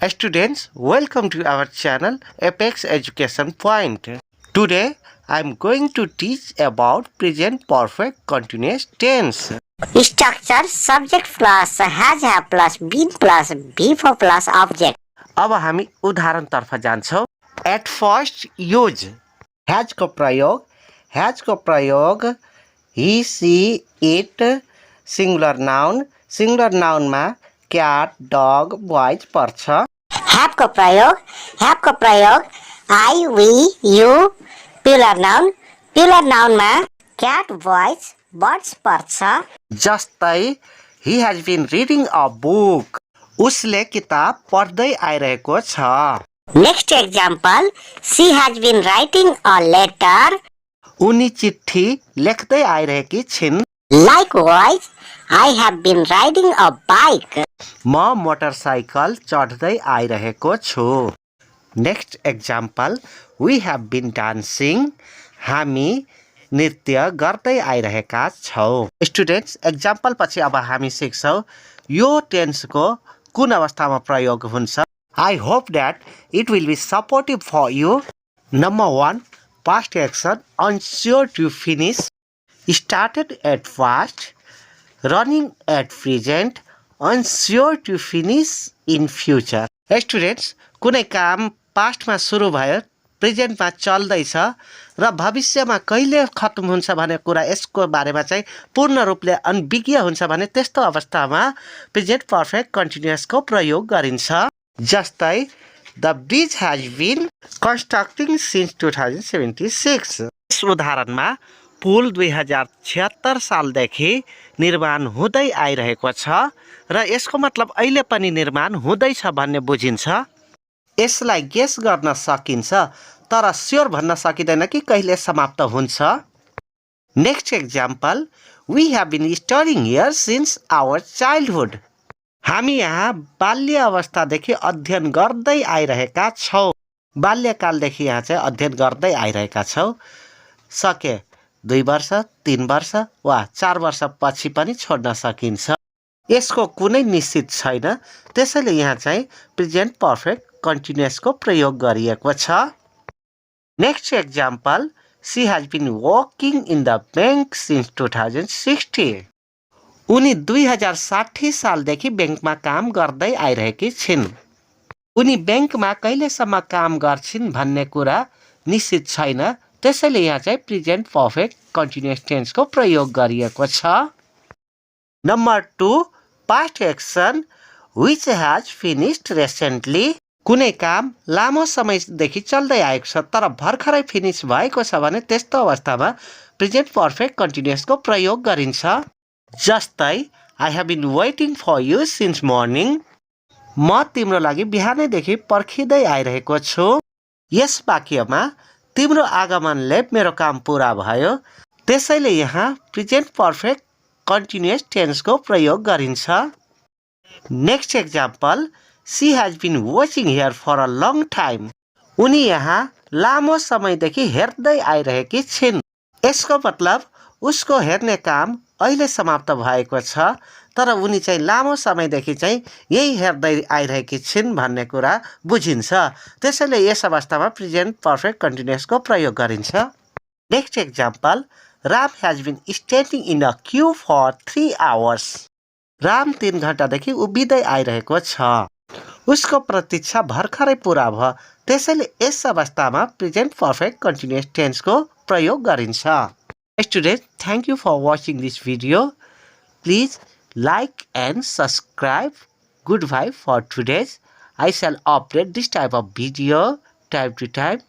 Students, welcome to our channel Apex Education Point. Today, I am going to teach about present perfect continuous tense. Structure subject plus has have plus been plus before plus object. अब हामी उदाहरण तर्फ जान्छौं. At first use has को प्रयोग he, she, it, singular noun मा cat, dog, boys पर्छ. Have को प्रयोग I, we, you, plural noun मा cat, boys, birds पर्छ. जस्तै he has been reading a book. उसले किताब पढ्दै आइरहेको छ. Next example, she has been writing a letter. उनी चिट्ठी लेख्दै आइरहेकी छिन्. Likewise, I have been riding a bike. म मोटरसाइकल चढ्दै आइरहेको छु. Next example, we have been dancing. हामी नृत्य गर्दै आइरहेका छौं. स्टुडेन्ट्स, एक्जाम्पल पछि अब हामी सिक्छौं यो टेन्सको कुन अवस्थामा प्रयोग हुन्छ. I hope that it will be supportive for you. Number 1, past action, unsure to finish, started at past, running at present, unsure to finish in future. Students, कुनै काम पास्टमा सुरु भयो, प्रेजेन्टमा चल्दैछ र भविष्यमा कहिले खत्म हुन्छ भन्ने कुरा यसको बारेमा चाहिँ पूर्ण रूपले अनभिज्ञ हुन्छ भने त्यस्तो अवस्थामा प्रेजेन्ट पर्फेक्ट कन्टिन्युअसको प्रयोग गरिन्छ. जस्तै the bridge has been constructing since 2076. यस उदाहरणमा पुल 2076 सालदेखि निर्माण हुँदै आइरहेको छ र यसको मतलब अहिले पनि निर्माण हुँदैछ भन्ने बुझिन्छ. यसलाई गेस गर्न सकिन्छ तर स्योर भन्न सकिँदैन कि कहिले समाप्त हुन्छ. Next example, we have been studying here since our childhood. हामी यहाँ बाल्य अवस्थादेखि अध्ययन गर्दै आइरहेका छौं. बाल्यकालदेखि यहाँ चाहिँ अध्ययन गर्दै आइरहेका छौं. सके 2 वर्ष, 3 वर्ष वा 4 वर्ष पछि पनि छोड्न सकिन्छ. यसको कुनै निश्चित छैन. त्यसैले यहाँ चाहिँ प्रेजेन्ट पर्फेक्ट कन्टिन्युअसको प्रयोग गरिएको छ. Next example, she has been working in the bank since 2060. उनी 2060 सालदेखि ब्याङ्कमा काम गर्दै आइरहेकी छिन्. उनी ब्याङ्कमा कहिलेसम्म काम गर्छिन् भन्ने कुरा निश्चित छैन. त्यसैले यहाँ चाहिँ प्रेजेन्ट पर्फेक्ट कन्टिन्युअस टेन्सको प्रयोग गरिएको छ. Number 2, past action which has finished recently. कुनै काम लामो समयदेखि चल्दै आएको छ तर भर्खरै फिनिश भएको छ भने त्यस्तो अवस्थामा प्रेजेन्ट पर्फेक्ट कन्टिन्युअसको प्रयोग गरिन्छ. जस्तै I have been waiting for you since morning. म तिम्रो लागि बिहानैदेखि पर्खिँदै आइरहेको छु. यस वाक्यमा तिम्रो आगमनले मेरो काम पूरा भयो. त्यसैले यहाँ प्रेजेन्ट पर्फेक्ट कन्टिन्युअस टेन्सको प्रयोग गरिन्छ. Next example, she has been watching here for a long time. उनी यहाँ लामो समयदेखि हेर्दै आइरहेकी छिन्. यसको मतलब उसको हेर्ने काम अहिले समाप्त भएको छ तर उनी चाहिँ लामो समयदेखि चाहिँ यही हेर्दै आइरहेकी छिन् भन्ने कुरा बुझिन्छ. त्यसैले यस अवस्थामा प्रेजेन्ट पर्फेक्ट कन्टिन्युअसको प्रयोग गरिन्छ. Next example, Ram has been standing in a queue for 3 hours. Ram 3 घण्टादेखि उभिँदै आइरहेको छ. उसको प्रतीक्षा भर्खरै पूरा भयो. त्यसैले यस अवस्थामा प्रेजेन्ट पर्फेक्ट कन्टिन्युअस टेन्सको प्रयोग गरिन्छ. Students, thank you for watching this video. Please like and subscribe. Goodbye for today. I shall update this type of video time to time.